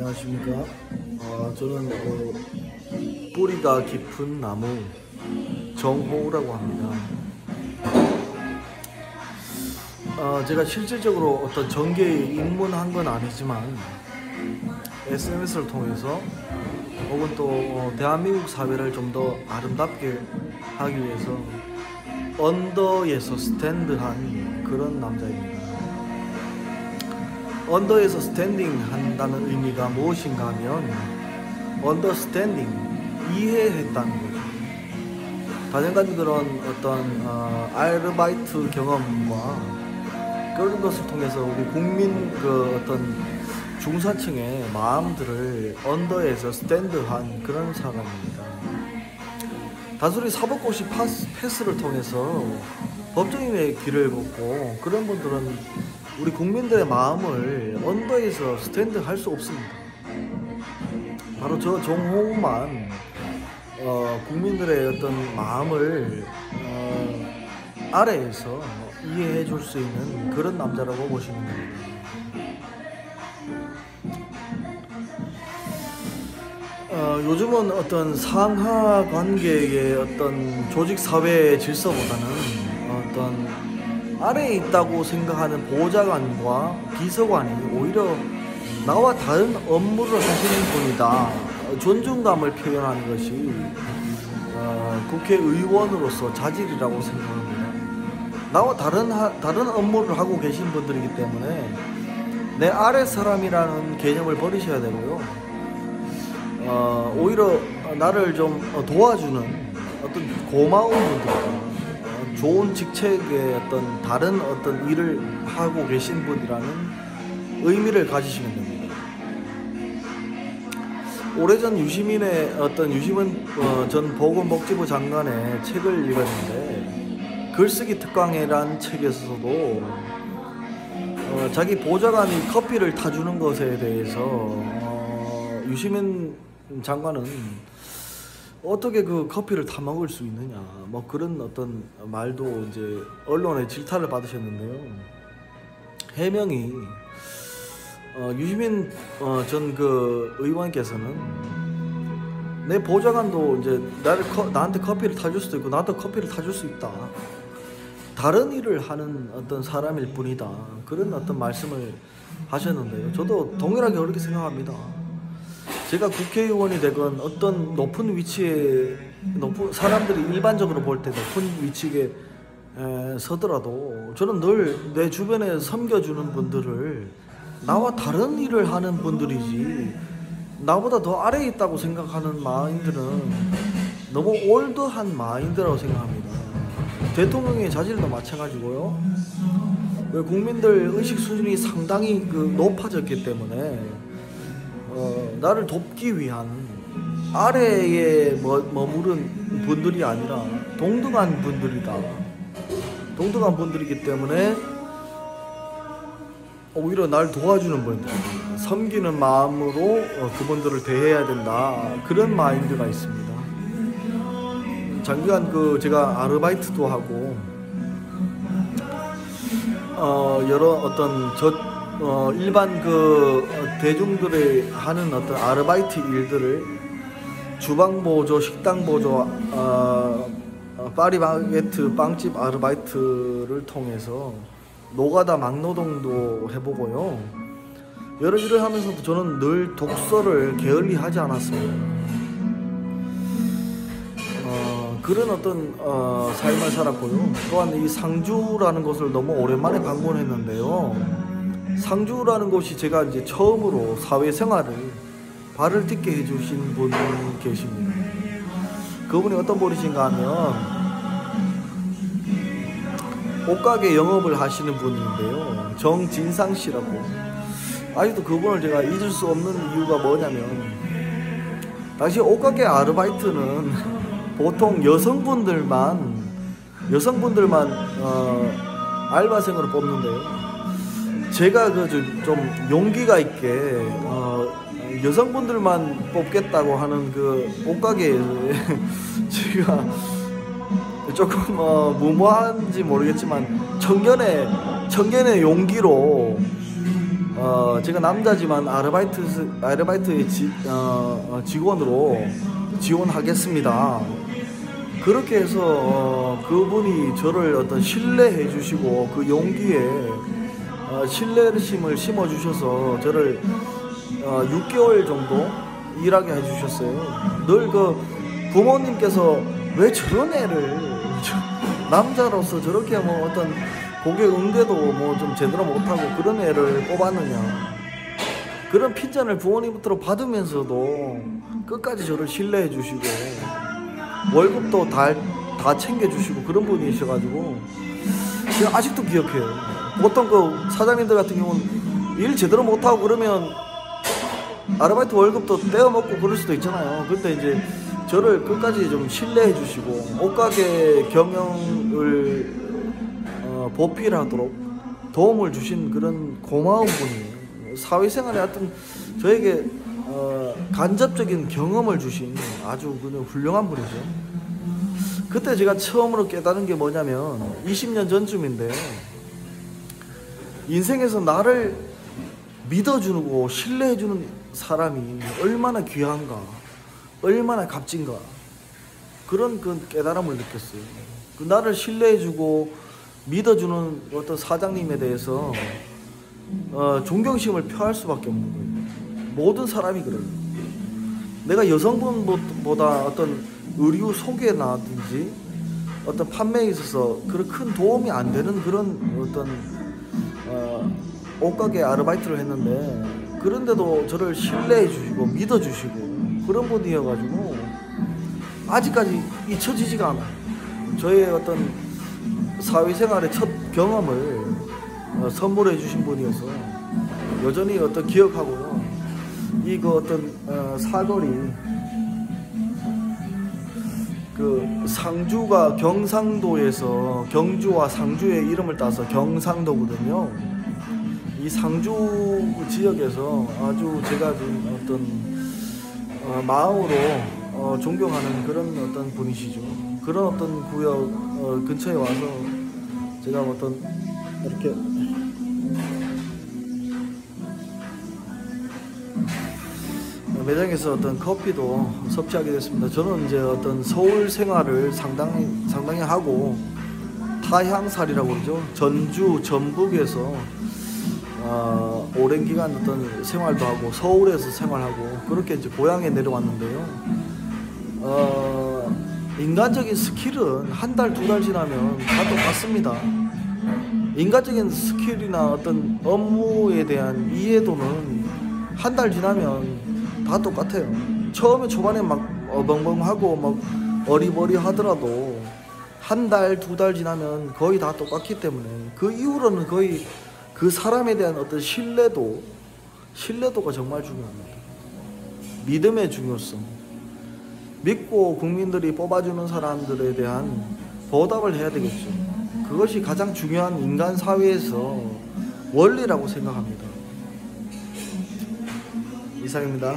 안녕하십니까. 저는 뿌리가 깊은 나무 정호우라고 합니다. 제가 실질적으로 어떤 전개에 입문한 건 아니지만 SNS를 통해서 혹은 또 대한민국 사회를 좀 더 아름답게 하기 위해서 언더에서 스탠드한 그런 남자입니다. 언더에서 스탠딩 한다는 의미가 무엇인가 하면 언더스탠딩, 이해했다는 거죠. 다정한 그런 어떤 아르바이트 경험과 그런 것을 통해서 우리 국민 어떤 중산층의 마음들을 언더에서 스탠드한 그런 사람입니다. 단순히 사법고시 패스를 통해서 법조인의 길을 걷고 그런 분들은 우리 국민들의 마음을 언더에서 스탠드할 수 없습니다. 바로 저 정호우만 국민들의 어떤 마음을 아래에서 이해해 줄 수 있는 그런 남자라고 보시면 됩니다. 요즘은 어떤 상하 관계의 어떤 조직 사회의 질서보다는 어떤 아래에 있다고 생각하는 보좌관과 비서관이 오히려 나와 다른 업무를 하시는 분이다. 존중감을 표현하는 것이 국회의원으로서 자질이라고 생각합니다. 나와 다른 업무를 하고 계신 분들이기 때문에 내 아래 사람이라는 개념을 버리셔야 되고요. 오히려 나를 좀 도와주는 어떤 고마운 분들, 좋은 직책의 어떤 다른 어떤 일을 하고 계신 분이라는 의미를 가지시면 됩니다. 오래전 유시민의 유시민 전 보건복지부 장관의 책을 읽었는데 글쓰기 특강회란 책에서도 자기 보좌관이 커피를 타주는 것에 대해서 유시민 장관은 어떻게 그 커피를 타 먹을 수 있느냐, 뭐 그런 어떤 말도 이제 언론의 질타를 받으셨는데요. 해명이 유시민 전 의원께서는 내 보좌관도 이제 나한테 커피를 타줄 수도 있고 나도 커피를 타줄 수 있다. 다른 일을 하는 어떤 사람일 뿐이다. 그런 어떤 말씀을 하셨는데요. 저도 동일하게 그렇게 생각합니다. 제가 국회의원이 되건 어떤 높은 위치에 사람들이 일반적으로 볼 때 높은 위치에 서더라도 저는 늘 내 주변에 섬겨주는 분들을 나와 다른 일을 하는 분들이지 나보다 더 아래에 있다고 생각하는 마인드는 너무 올드한 마인드라고 생각합니다. 대통령의 자질도 마찬가지고요. 국민들 의식 수준이 상당히 높아졌기 때문에 나를 돕기 위한 아래에 머무른 분들이 아니라 동등한 분들이다. 동등한 분들이기 때문에 오히려 날 도와주는 분들, 섬기는 마음으로 그분들을 대해야 된다. 그런 마인드가 있습니다. 장기간 제가 아르바이트도 하고 여러 어떤 일반 대중들이 하는 어떤 아르바이트 일들을 주방보조, 식당보조, 파리바게트 빵집 아르바이트를 통해서 노가다 막노동도 해보고요. 여러 일을 하면서도 저는 늘 독서를 게을리하지 않았습니다. 그런 어떤 삶을 살았고요. 또한 이 상주라는 것을 너무 오랜만에 방문했는데요. 상주라는 곳이 제가 이제 처음으로 사회생활을 발을 딛게 해주신 분이 계십니다. 그분이 어떤 분이신가 하면 옷가게 영업을 하시는 분인데요. 정진상 씨라고. 아직도 그분을 제가 잊을 수 없는 이유가 뭐냐면 당시 옷가게 아르바이트는 보통 여성분들만 알바생으로 뽑는데요. 제가 좀 용기가 있게 여성분들만 뽑겠다고 하는 옷가게에 제가 조금 무모한지 모르겠지만 청년의 용기로 제가 남자지만 아르바이트의 직원으로 지원하겠습니다. 그렇게 해서 그분이 저를 어떤 신뢰해 주시고 그 용기에 신뢰심을 심어 주셔서 저를 6개월 정도 일하게 해 주셨어요. 늘 그 부모님께서 왜 저런 애를 남자로서 저렇게 뭐 어떤 고객 응대도 뭐 좀 제대로 못하고 그런 애를 뽑았느냐, 그런 핀잔을 부모님부터 받으면서도 끝까지 저를 신뢰해 주시고 월급도 다 챙겨주시고 그런 분이셔가지고 제가 아직도 기억해요. 보통 그 사장님들 같은 경우는 일 제대로 못하고 그러면 아르바이트 월급도 떼어먹고 그럴 수도 있잖아요. 근데 이제 저를 끝까지 좀 신뢰해 주시고 옷가게 경영을 보필하도록 도움을 주신 그런 고마운 분이에요. 사회생활에 하여튼 저에게 간접적인 경험을 주신 아주 그냥 훌륭한 분이죠. 그때 제가 처음으로 깨달은 게 뭐냐면 20년 전쯤인데, 인생에서 나를 믿어주고 신뢰해주는 사람이 얼마나 귀한가, 얼마나 값진가, 그런 그 깨달음을 느꼈어요. 그 나를 신뢰해주고 믿어주는 어떤 사장님에 대해서 존경심을 표할 수밖에 없는 거예요. 모든 사람이 그래요. 내가 여성분보다 어떤 의류 소개나든지 어떤 판매에 있어서 그런 큰 도움이 안 되는 그런 어떤 옷가게 아르바이트를 했는데, 그런데도 저를 신뢰해 주시고 믿어 주시고 그런 분이어가지고 아직까지 잊혀지지가 않아요. 저의 어떤 사회생활의 첫 경험을 선물해 주신 분이어서 여전히 어떤 기억하고요. 이 그 어떤 사거리, 그 상주가 경상도에서 경주와 상주의 이름을 따서 경상도거든요. 이 상주 지역에서 아주 제가 좀 어떤 마음으로 존경하는 그런 어떤 분이시죠. 그런 어떤 구역 근처에 와서 제가 어떤 이렇게 매장에서 어떤 커피도 섭취하게 됐습니다. 저는 이제 어떤 서울 생활을 상당히 하고 타향살이라고 그러죠. 전주, 전북에서 오랜 기간 어떤 생활도 하고 서울에서 생활하고 그렇게 이제 고향에 내려왔는데요. 인간적인 스킬은 한 달, 두 달 지나면 다 똑같습니다. 인간적인 스킬이나 어떤 업무에 대한 이해도는 한 달 지나면 다 똑같아요. 처음에 초반에 막 멍멍하고 막 어리버리 하더라도 한 달, 두 달 지나면 거의 다 똑같기 때문에 그 이후로는 거의 그 사람에 대한 어떤 신뢰도가 정말 중요합니다. 믿음의 중요성, 믿고 국민들이 뽑아주는 사람들에 대한 보답을 해야 되겠죠. 그것이 가장 중요한 인간 사회에서 원리라고 생각합니다. 이상입니다.